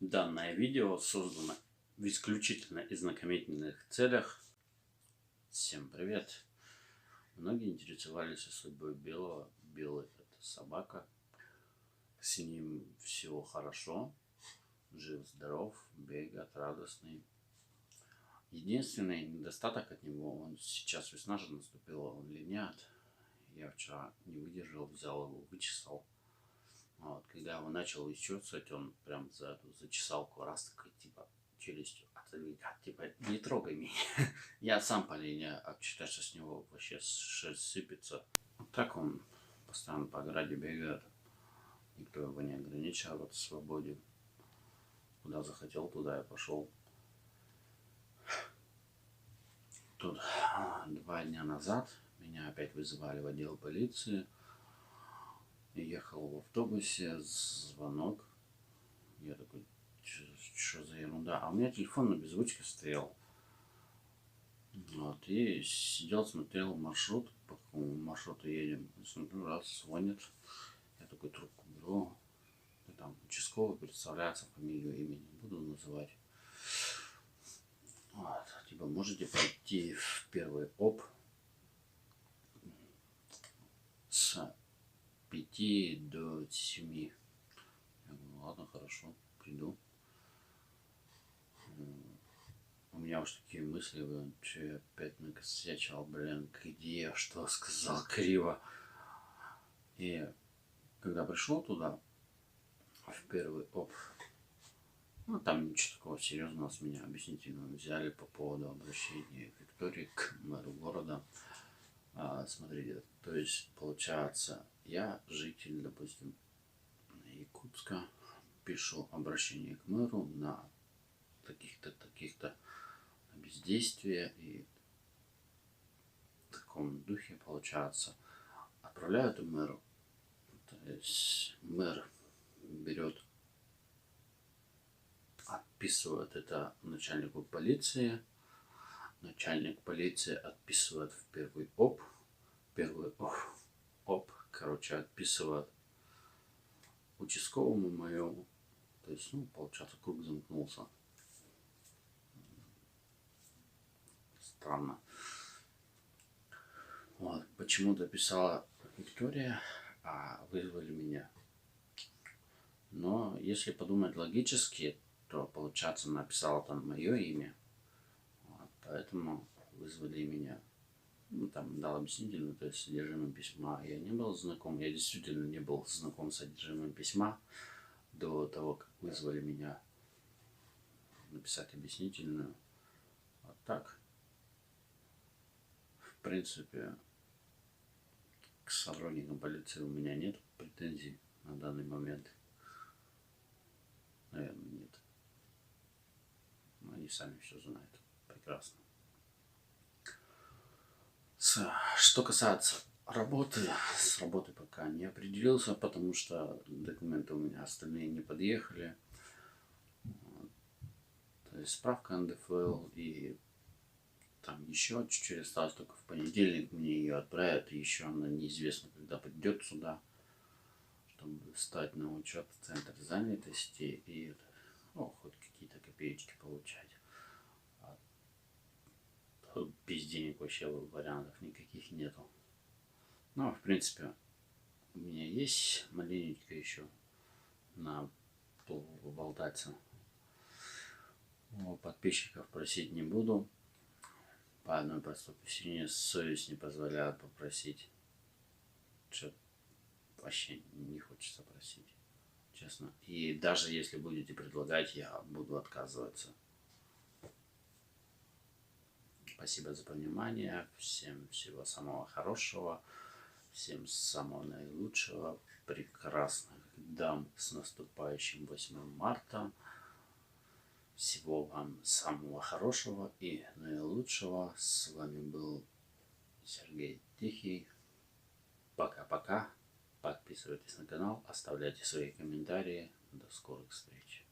Данное видео создано в исключительно ознакомительных целях. Всем привет! Многие интересовались судьбой Белого. Белый — это собака. С ним все хорошо. Жив-здоров, бегает, радостный. Единственный недостаток от него — он сейчас весна же наступила, он линяет. Я вчера не выдержал, взял его, вычесал. Вот, когда его начал вычесывать, он прям за эту зачесалку раз такой, типа, челюстью отодвигает, типа, не трогай меня. Я сам по линии обчитаться, с него вообще шерсть сыпется. Вот так он постоянно по ограде бегает. Никто его не ограничивает в свободе. Куда захотел, туда я пошел. Тут 2 дня назад меня опять вызывали в отдел полиции. Ехал в автобусе, звонок. Я такой, что за ерунда? А у меня телефон на беззвучке стоял. Вот, и сидел, смотрел маршрут, по какому маршруту едем. Смотрю, раз, звонит. Я такой трубку беру. И там участковый представляется, фамилию, имя не буду называть. Вот, типа, можете пойти в первый ОП с 5 до 7. Я говорю, ладно, хорошо, приду. У меня уж такие мысли, что я опять накосячил, где я что сказал криво. И когда пришел туда, в первый ОП, ну там ничего такого серьезного, с меня объяснительно взяли по поводу обращения Виктории к мэру города. Смотрите, то есть получается, я житель, допустим, Якутска, пишу обращение к мэру на таких-то бездействие, и в таком духе, получается, отправляю эту мэру. То есть мэр берет, отписывает это начальнику полиции. Начальник полиции отписывает в первый ОП. Первый ОП, отписывает участковому моему. То есть, получается, круг замкнулся. Странно. Вот, почему-то писала Виктория, а вызвали меня. Но если подумать логически, то, получается, написала там мое имя. Вот, поэтому вызвали меня. Там дал объяснительную, то есть содержимое письма. Я не был знаком, я действительно не был знаком с содержимым письма до того, как вызвали меня написать объяснительную. Вот так. В принципе, к сотрудникам полиции у меня нет претензий на данный момент. Наверное, нет. Но они сами все знают прекрасно. Что касается работы, с работы пока не определился, потому что документы у меня остальные не подъехали. То есть справка НДФЛ, и там еще чуть-чуть осталось, только в понедельник мне ее отправят, и еще она неизвестно, когда придет сюда, чтобы стать на учет в центр занятости и хоть какие-то копеечки получать. Без денег вообще вариантов никаких нету. Но, в принципе, у меня есть маленечко еще на поболтаться. Подписчиков просить не буду. По одной простой причине, совесть не позволяет попросить. Что вообще не хочется просить, честно. И даже если будете предлагать, я буду отказываться. Спасибо за внимание. Всем всего самого хорошего. Всем самого наилучшего. Прекрасных дам с наступающим 8 марта. Всего вам самого хорошего и наилучшего. С вами был Сергей Тихий. Пока-пока. Подписывайтесь на канал, оставляйте свои комментарии. До скорых встреч.